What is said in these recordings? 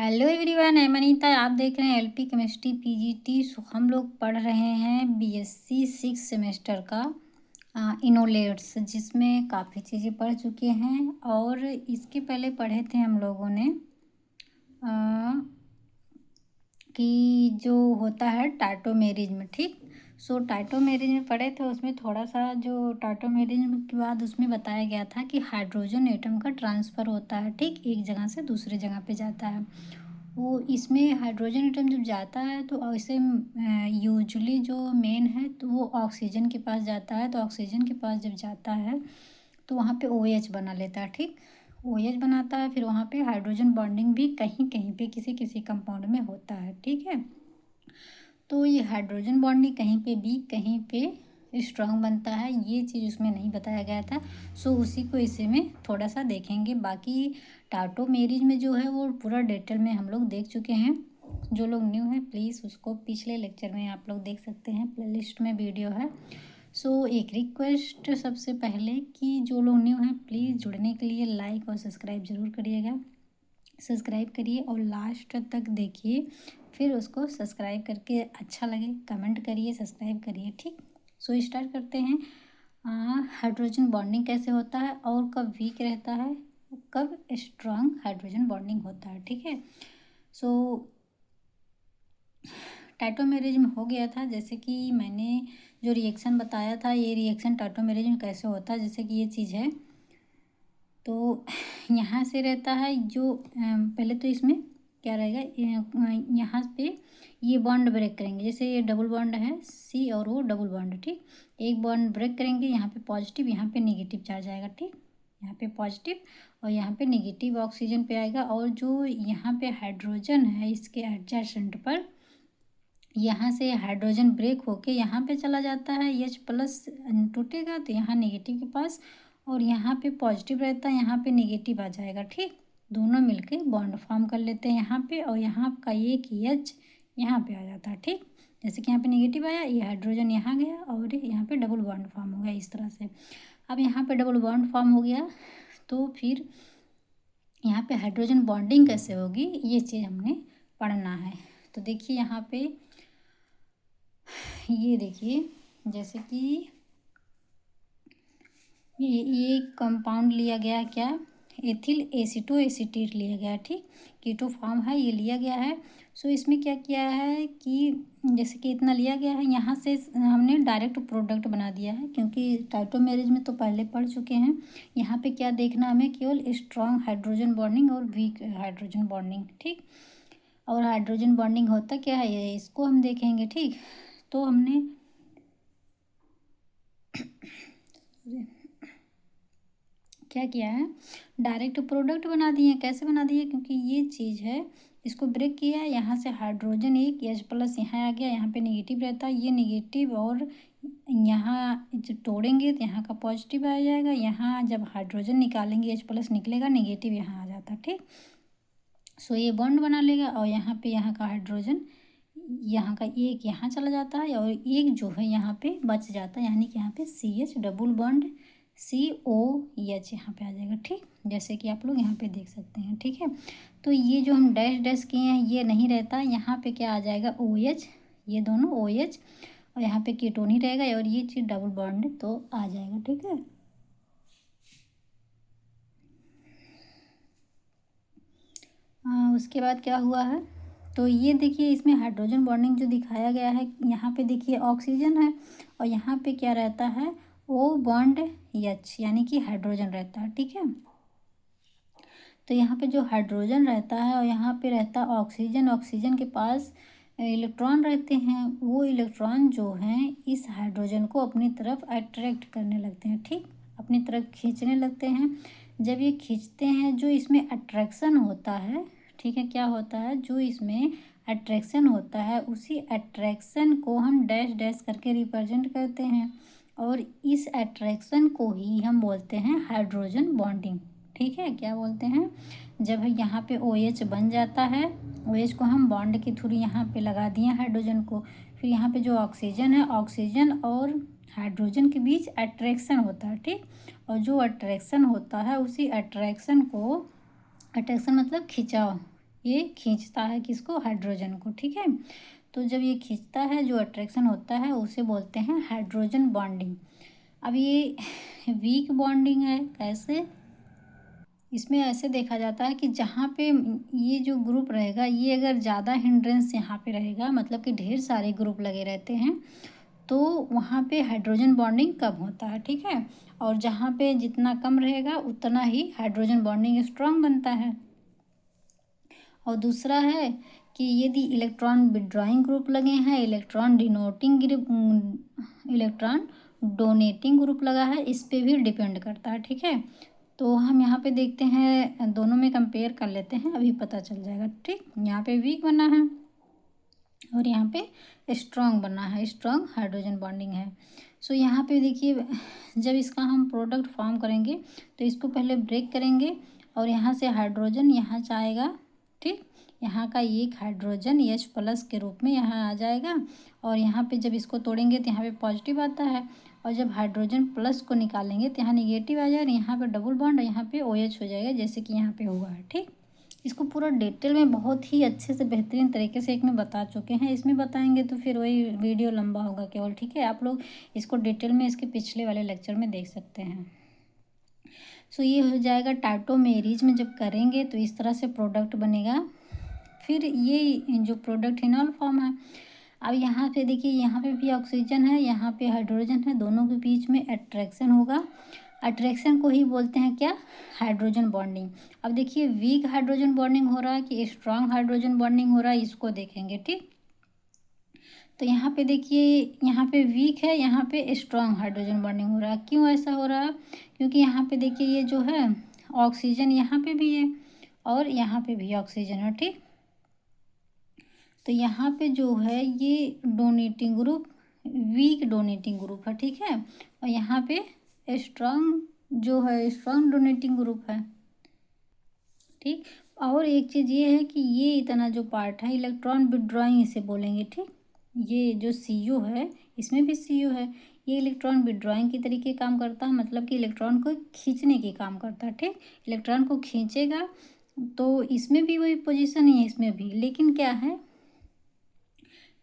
Hello everyone, मैं मनीता। आप देख रहे हैं एलपी केमिस्ट्री पीजीटी। सो हम लोग पढ़ रहे हैं बीएससी 6 सेमेस्टर का इनोलेट्स, जिसमें काफ़ी चीज़ें पढ़ चुके हैं। और इसके पहले पढ़े थे हम लोगों ने कि जो होता है टार्टोमेरिज्म। ठीक। सो टार्टोमेरिज्म पढ़े थे, उसमें थोड़ा सा जो टार्टोमेरिज्म के बाद उसमें बताया गया था कि हाइड्रोजन एटम का ट्रांसफ़र होता है। ठीक, एक जगह से दूसरे जगह पे जाता है। वो इसमें हाइड्रोजन एटम जब जाता है तो ऐसे यूजुअली जो मेन है तो वो ऑक्सीजन के पास जाता है। तो ऑक्सीजन के पास जब जाता है तो वहाँ पे OH बना लेता है। ठीक, OH बनाता है। फिर वहाँ पे हाइड्रोजन बॉन्डिंग भी कहीं कहीं पे किसी किसी कंपाउंड में होता है। ठीक है। तो ये हाइड्रोजन बॉन्डिंग कहीं पे वीक कहीं पे स्ट्रांग बनता है। ये चीज़ उसमें नहीं बताया गया था। सो उसी को इसी में थोड़ा सा देखेंगे। बाकी टार्टोमेरिज में जो है वो पूरा डिटेल में हम लोग देख चुके हैं। जो लोग न्यू हैं प्लीज़ उसको पिछले लेक्चर में आप लोग देख सकते हैं, प्लेलिस्ट में वीडियो है। सो एक रिक्वेस्ट सबसे पहले कि जो लोग न्यू हैं प्लीज़ जुड़ने के लिए लाइक और सब्सक्राइब ज़रूर करिएगा। सब्सक्राइब करिए और लास्ट तक देखिए। फिर उसको सब्सक्राइब करके अच्छा लगे कमेंट करिए, सब्सक्राइब करिए। ठीक। सो स्टार्ट करते हैं। हाइड्रोजन बॉन्डिंग कैसे होता है और कब वीक रहता है, कब स्ट्रांग हाइड्रोजन बॉन्डिंग होता है। ठीक है। सो टाइटोमेरिज्म हो गया था, जैसे कि मैंने जो रिएक्शन बताया था, ये रिएक्शन टाइटोमेरिज्म कैसे होता है। जैसे कि ये चीज़ है तो यहाँ से रहता है जो पहले तो इसमें क्या रहेगा, यहाँ पे ये बॉन्ड ब्रेक करेंगे। जैसे ये डबल बॉन्ड है C और O डबल बॉन्ड। ठीक, एक बॉन्ड ब्रेक करेंगे, यहाँ पे पॉजिटिव यहाँ पे नेगेटिव चार्ज आएगा। ठीक, यहाँ पे पॉजिटिव और यहाँ पे नेगेटिव ऑक्सीजन पे आएगा। और जो यहाँ पे हाइड्रोजन है इसके एडजेसेंट पर, यहाँ से हाइड्रोजन ब्रेक होके यहाँ पे चला जाता है, H+ टूटेगा तो यहाँ नेगेटिव के पास, और यहाँ पे पॉजिटिव रहता है, यहाँ पे नेगेटिव आ जाएगा। ठीक, दोनों मिलके बॉन्ड फॉर्म कर लेते हैं यहाँ पे, और यहाँ का एक H यहाँ पे आ जाता है। ठीक, जैसे कि यहाँ पे नेगेटिव आया, ये हाइड्रोजन यहाँ गया और यहाँ पे डबल बॉन्ड फॉर्म हो गया इस तरह से। अब यहाँ पे डबल बॉन्ड फॉर्म हो गया तो फिर यहाँ पे हाइड्रोजन बॉन्डिंग कैसे होगी ये चीज़ हमने पढ़ना है। तो देखिए यहाँ पे ये देखिए, जैसे कि ये कंपाउंड लिया गया, क्या, एथिल एसीटोएसीटेट लिया गया। ठीक, कीटो फॉर्म है, ये लिया गया है। सो इसमें क्या किया है कि जैसे कि इतना लिया गया है, यहाँ से हमने डायरेक्ट प्रोडक्ट बना दिया है, क्योंकि टाइटोमेरिज में तो पहले पढ़ चुके हैं। यहाँ पे क्या देखना हमें, केवल स्ट्रॉन्ग हाइड्रोजन बॉन्डिंग और वीक हाइड्रोजन बॉन्डिंग। ठीक, और हाइड्रोजन बॉन्डिंग होता क्या है ये इसको हम देखेंगे। ठीक, तो हमने क्या किया है, डायरेक्ट प्रोडक्ट बना दिए। कैसे बना दिए, क्योंकि ये चीज़ है इसको ब्रेक किया है, यहाँ से हाइड्रोजन एक H+ यहाँ आ गया, यहाँ पे नेगेटिव रहता है, ये नेगेटिव, और यहाँ जब तोड़ेंगे तो यहाँ का पॉजिटिव आ जाएगा, यहाँ जब हाइड्रोजन निकालेंगे H+ निकलेगा, नेगेटिव यहाँ आ जाता। ठीक, सो ये बॉन्ड बना लेगा, और यहाँ पे यहाँ का हाइड्रोजन यहाँ का एक यहाँ चला जाता है, और एक जो है यहाँ पे बच जाता है, यानी कि यहाँ पे CH डबल बॉन्ड COH यहाँ पे आ जाएगा। ठीक, जैसे कि आप लोग यहाँ पे देख सकते हैं। ठीक है, तो ये जो हम डैश डैश किए हैं ये नहीं रहता, यहाँ पे क्या आ जाएगा OH, ये दोनों OH, और यहाँ पे कीटोन ही रहेगा, और ये चीज़ डबल बॉन्ड तो आ जाएगा। ठीक है, उसके बाद क्या हुआ है, तो ये देखिए इसमें हाइड्रोजन बॉन्डिंग जो दिखाया गया है, यहाँ पे देखिए ऑक्सीजन है, और यहाँ पे क्या रहता है, O बॉन्ड H, यानी कि हाइड्रोजन रहता है। ठीक है, तो यहाँ पे जो हाइड्रोजन रहता है और यहाँ पे रहता है ऑक्सीजन, ऑक्सीजन के पास इलेक्ट्रॉन रहते हैं। वो इलेक्ट्रॉन जो हैं इस हाइड्रोजन को अपनी तरफ अट्रैक्ट करने लगते हैं। ठीक, अपनी तरफ खींचने लगते हैं। जब ये खींचते हैं, जो इसमें अट्रैक्शन होता है, ठीक है, क्या होता है, जो इसमें अट्रैक्शन होता है उसी अट्रैक्शन को हम डैश डैश करके रिप्रेजेंट करते हैं, और इस अट्रैक्शन को ही हम बोलते हैं हाइड्रोजन बॉन्डिंग। ठीक है, क्या बोलते हैं, जब यहाँ पे OH बन जाता है, OH को हम बॉन्ड के थ्रू यहाँ पे लगा दिए हाइड्रोजन को, फिर यहाँ पे जो ऑक्सीजन है, ऑक्सीजन और हाइड्रोजन के बीच अट्रैक्शन होता है। ठीक, और जो अट्रैक्शन होता है उसी अट्रैक्शन को, अट्रैक्शन मतलब खिंचाव, ये खींचता है किसको, हाइड्रोजन को, ठीक है। तो जब ये खींचता है, जो अट्रैक्शन होता है उसे बोलते हैं हाइड्रोजन बॉन्डिंग। अब ये वीक बॉन्डिंग है, कैसे? इसमें ऐसे देखा जाता है कि जहाँ पे ये जो ग्रुप रहेगा, ये अगर ज़्यादा हिंड्रेंस यहाँ पे रहेगा, मतलब कि ढेर सारे ग्रुप लगे रहते हैं, तो वहाँ पे हाइड्रोजन बॉन्डिंग कम होता है, ठीक है। और जहाँ पे जितना कम रहेगा उतना ही हाइड्रोजन बॉन्डिंग स्ट्रांग बनता है। और दूसरा है कि यदि इलेक्ट्रॉन विड्रॉइंग ग्रुप लगे हैं, electron denoting group, electron donating group लगा है, इस पे भी डिपेंड करता है, ठीक है। तो हम यहाँ पे देखते हैं, दोनों में कंपेयर कर लेते हैं, अभी पता चल जाएगा, ठीक। यहाँ पे वीक बना है और यहाँ पे स्ट्रॉन्ग बना है, स्ट्रॉन्ग हाइड्रोजन बॉन्डिंग है। सो यहाँ पे देखिए, जब इसका हम प्रोडक्ट फॉर्म करेंगे तो इसको पहले ब्रेक करेंगे और यहाँ से हाइड्रोजन यहाँ जाएगा, ठीक। यहाँ का एक हाइड्रोजन H+ के रूप में यहाँ आ जाएगा और यहाँ पे जब इसको तोड़ेंगे तो यहाँ पे पॉजिटिव आता है, और जब हाइड्रोजन प्लस को निकालेंगे तो यहाँ निगेटिव आ जाएगा, यहाँ पे डबल बॉन्ड और यहाँ पे OH हो जाएगा, जैसे कि यहाँ पे हुआ है, ठीक। इसको पूरा डिटेल में बहुत ही अच्छे से बेहतरीन तरीके से एक में बता चुके हैं। इसमें बताएंगे तो फिर वही वीडियो लंबा होगा केवल, ठीक है। आप लोग इसको डिटेल में इसके पिछले वाले लेक्चर में देख सकते हैं। सो ये हो जाएगा टाटोमेरिज में जब करेंगे तो इस तरह से प्रोडक्ट बनेगा। फिर ये जो प्रोडक्ट फिनॉल फॉर्म है। अब यहाँ पे देखिए, यहाँ पे भी ऑक्सीजन है, यहाँ पे हाइड्रोजन है, दोनों के बीच में अट्रैक्शन होगा। अट्रैक्शन को ही बोलते हैं क्या, हाइड्रोजन बॉन्डिंग। अब देखिए, वीक हाइड्रोजन बॉन्डिंग हो रहा है कि स्ट्रांग हाइड्रोजन बॉन्डिंग हो रहा है, इसको देखेंगे, ठीक। तो यहाँ पे देखिए, यहाँ पे वीक है, यहाँ पे स्ट्रांग हाइड्रोजन बॉन्डिंग हो रहा है। क्यों ऐसा हो रहा है? क्योंकि यहाँ पे देखिए, ये जो है ऑक्सीजन यहाँ पे भी है और यहाँ पे भी ऑक्सीजन है, ठीक। तो यहाँ पे जो है ये donating group, weak donating group है, ठीक है। और यहाँ पे स्ट्रांग जो है, स्ट्रांग डोनेटिंग ग्रुप है, ठीक। और एक चीज़ ये है कि ये इतना जो पार्ट है, इलेक्ट्रॉन विड्रॉइंग इसे बोलेंगे, ठीक। ये जो CO है, इसमें भी CO है, ये इलेक्ट्रॉन विड्रॉइंग के तरीके काम करता है, मतलब कि इलेक्ट्रॉन को खींचने के काम करता है, ठीक। इलेक्ट्रॉन को खींचेगा तो इसमें भी वही पोजीशन ही है, इसमें भी, लेकिन क्या है,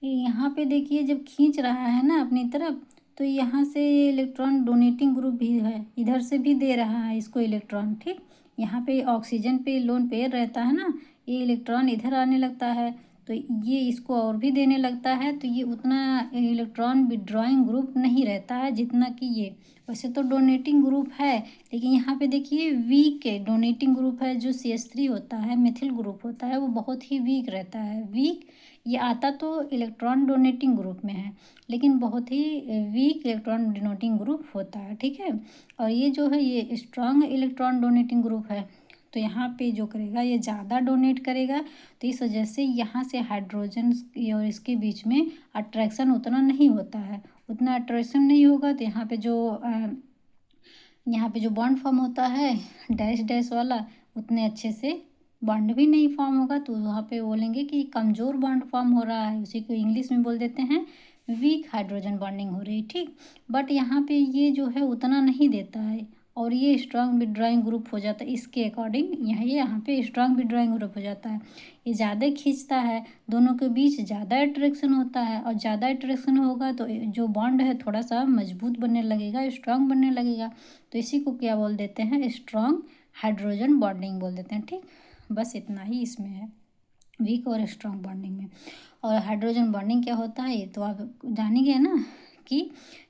यहाँ पे देखिए, जब खींच रहा है ना अपनी तरफ, तो यहाँ से इलेक्ट्रॉन डोनेटिंग ग्रुप भी है, इधर से भी दे रहा है इसको इलेक्ट्रॉन, ठीक। यहाँ पे ऑक्सीजन पे लोन पेयर रहता है ना, ये इलेक्ट्रॉन इधर आने लगता है तो ये इसको और भी देने लगता है, तो ये उतना इलेक्ट्रॉन विड्रॉइंग ग्रुप नहीं रहता है जितना कि ये। वैसे तो डोनेटिंग ग्रुप है, लेकिन यहाँ पे देखिए वीक डोनेटिंग ग्रुप है, जो CH3 होता है, मिथिल ग्रुप होता है, वो बहुत ही वीक रहता है। वीक, ये आता तो इलेक्ट्रॉन डोनेटिंग ग्रुप में है, लेकिन बहुत ही वीक इलेक्ट्रॉन डोनेटिंग ग्रुप होता है, ठीक है। और ये जो है, ये स्ट्रॉन्ग इलेक्ट्रॉन डोनेटिंग ग्रुप है, तो यहाँ पे जो करेगा, ये ज़्यादा डोनेट करेगा, तो इस वजह से यहाँ से हाइड्रोजन और इसके बीच में अट्रैक्शन उतना नहीं होता है, उतना अट्रैक्शन नहीं होगा, तो यहाँ पे जो बॉन्ड फॉर्म होता है डैश डैश वाला, उतने अच्छे से बॉन्ड भी नहीं फॉर्म होगा, तो वहाँ पे बोलेंगे कि कमज़ोर बॉन्ड फॉर्म हो रहा है, उसी को इंग्लिश में बोल देते हैं वीक हाइड्रोजन बॉन्डिंग हो रही, ठीक। बट यहाँ पे ये जो है उतना नहीं देता है और ये स्ट्रांग विड्रॉइंग ग्रुप हो जाता है, इसके अकॉर्डिंग यहाँ पे स्ट्रांग विड्रॉइंग ग्रुप हो जाता है। ये ज़्यादा खींचता है, दोनों के बीच ज़्यादा अट्रैक्शन होता है, और ज़्यादा अट्रैक्शन होगा तो जो बॉन्ड है थोड़ा सा मजबूत बनने लगेगा, स्ट्रांग बनने लगेगा, तो इसी को क्या बोल देते हैं, स्ट्रांग हाइड्रोजन बॉन्डिंग बोल देते हैं, ठीक। बस इतना ही इसमें है, वीक और स्ट्रांग बॉन्डिंग में। और हाइड्रोजन बॉन्डिंग क्या होता है, ये तो आप जान ही गए ना, कि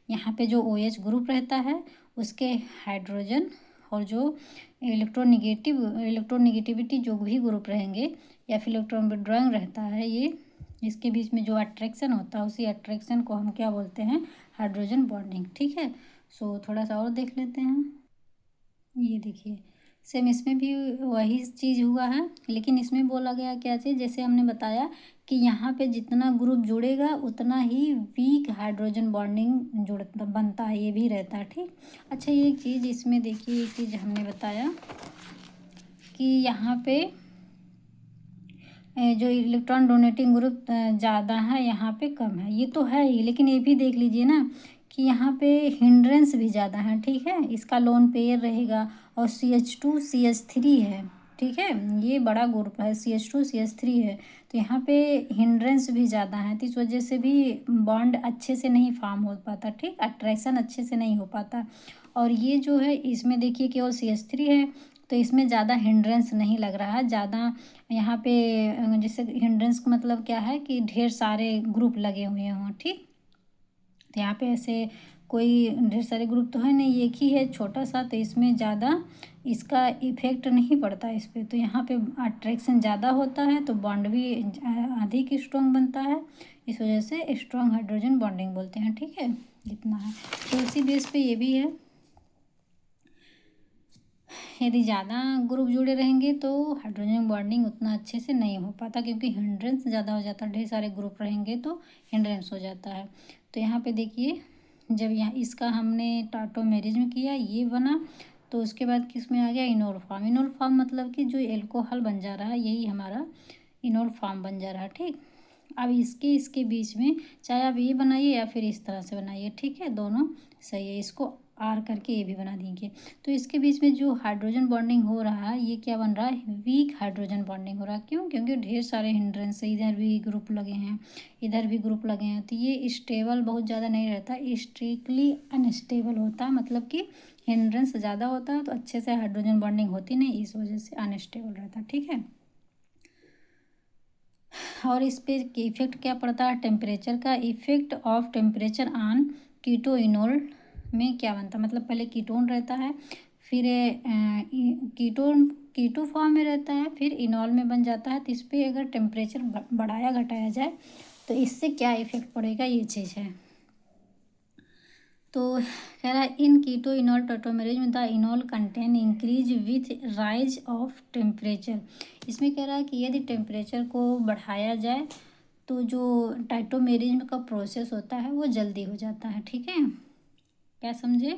यहाँ पे जो OH ग्रुप रहता है, उसके हाइड्रोजन और जो इलेक्ट्रोनिगेटिविटी जो भी ग्रुप रहेंगे, या फिर इलेक्ट्रॉन विड्रॉइंग रहता है, ये इसके बीच में जो अट्रैक्शन होता है, उसी अट्रैक्शन को हम क्या बोलते हैं, हाइड्रोजन बॉन्डिंग, ठीक है। सो थोड़ा सा और देख लेते हैं। ये देखिए, सेम इसमें भी वही चीज़ हुआ है, लेकिन इसमें बोला गया क्या चीज़, जैसे हमने बताया कि यहाँ पे जितना ग्रुप जुड़ेगा उतना ही वीक हाइड्रोजन बॉन्डिंग बनता है, ये भी रहता है, ठीक। अच्छा, ये एक चीज़ इसमें देखिए, एक चीज़ हमने बताया कि यहाँ पे जो इलेक्ट्रॉन डोनेटिंग ग्रुप ज़्यादा है, यहाँ पे कम है, ये तो है ही, लेकिन ये भी देख लीजिए ना कि यहाँ पे हिंड्रेंस भी ज़्यादा है, ठीक है। इसका लोन पेयर रहेगा और CH2 CH3 है, ठीक है, ये बड़ा ग्रुप है, CH2 CH3 है, तो यहाँ पे हिंड्रेंस भी ज़्यादा है, तो इस वजह से भी बॉन्ड अच्छे से नहीं फॉर्म हो पाता, ठीक, अट्रैक्शन अच्छे से नहीं हो पाता। और ये जो है इसमें देखिए केवल CH3 है, तो इसमें ज़्यादा हिंड्रेंस नहीं लग रहा है ज़्यादा। यहाँ पे जैसे हिंड्रेंस का मतलब क्या है कि ढेर सारे ग्रुप लगे हुए हों, ठीक। तो यहाँ पे ऐसे कोई ढेर सारे ग्रुप तो है नहीं, एक ही है छोटा सा, तो इसमें ज़्यादा इसका इफेक्ट नहीं पड़ता इस पे। तो यहाँ पे अट्रैक्शन ज़्यादा होता है तो बॉन्ड भी अधिक स्ट्रॉन्ग बनता है, इस वजह से स्ट्रॉन्ग हाइड्रोजन बॉन्डिंग बोलते हैं, ठीक है। इतना है, तो उसी बेस पे ये भी है। यदि ज़्यादा ग्रुप जुड़े रहेंगे तो हाइड्रोजन बॉन्डिंग उतना अच्छे से नहीं हो पाता, क्योंकि हिंड्रेंस ज़्यादा हो जाता है, ढेर सारे ग्रुप रहेंगे तो हिंड्रेंस हो जाता है। तो यहाँ पे देखिए जब यहाँ इसका हमने टाटोमेरिज्म किया, ये बना, तो उसके बाद किस में आ गया, इनोल फॉर्म। इनोल फॉर्म मतलब कि जो एल्कोहल बन जा रहा है, यही हमारा इनोल फॉर्म बन जा रहा है, ठीक। अब इसके बीच में चाहे आप ये बनाइए या फिर इस तरह से बनाइए, ठीक है, दोनों सही है। इसको आर करके ये भी बना देंगे। तो इसके बीच में जो हाइड्रोजन बॉन्डिंग हो रहा है, ये क्या बन रहा है, वीक हाइड्रोजन बॉन्डिंग हो रहा है। क्यों? क्योंकि ढेर सारे हिंड्रेंस है, इधर भी ग्रुप लगे हैं, इधर भी ग्रुप लगे हैं, तो ये स्टेबल बहुत ज़्यादा नहीं रहता, स्ट्रिक्टली अनस्टेबल होता है। मतलब कि हिंड्रेंस ज़्यादा होता है तो अच्छे से हाइड्रोजन बॉन्डिंग होती नहीं, इस वजह से अनस्टेबल रहता है, ठीक है। और इस पे इफेक्ट क्या पड़ता है, टेम्परेचर का। इफेक्ट ऑफ टेम्परेचर ऑन कीटोइनोल में क्या बनता है, मतलब पहले कीटोन रहता है, फिर कीटोन कीटो फॉर्म में रहता है, फिर इनॉल में बन जाता है। तो इस पर अगर टेम्परेचर बढ़ाया घटाया जाए तो इससे क्या इफेक्ट पड़ेगा, ये चीज़ है। तो कह रहा है इन कीटो इनॉल टोटोमेरेज में the इनॉल contain increase with rise of temperature. इसमें कह रहा है कि यदि टेम्परेचर को बढ़ाया जाए तो जो टाइटोमेरिज्म का प्रोसेस होता है वो जल्दी हो जाता है, ठीक है। क्या समझे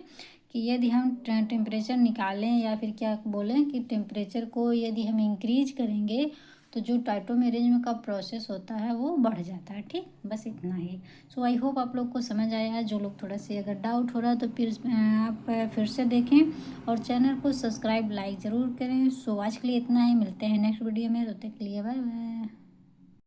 कि यदि हम टेम्परेचर निकालें या फिर क्या बोलें कि टेम्परेचर को यदि हम इंक्रीज करेंगे तो जो टाइटोमेरिज्म का प्रोसेस होता है वो बढ़ जाता है, ठीक। बस इतना ही। सो आई होप आप लोग को समझ आया है। जो लोग थोड़ा सी अगर डाउट हो रहा है तो फिर आप फिर से देखें और चैनल को सब्सक्राइब लाइक ज़रूर करें। सो आज के लिए इतना ही, मिलते हैं नेक्स्ट वीडियो में, तब तक के लिए बाय बाय।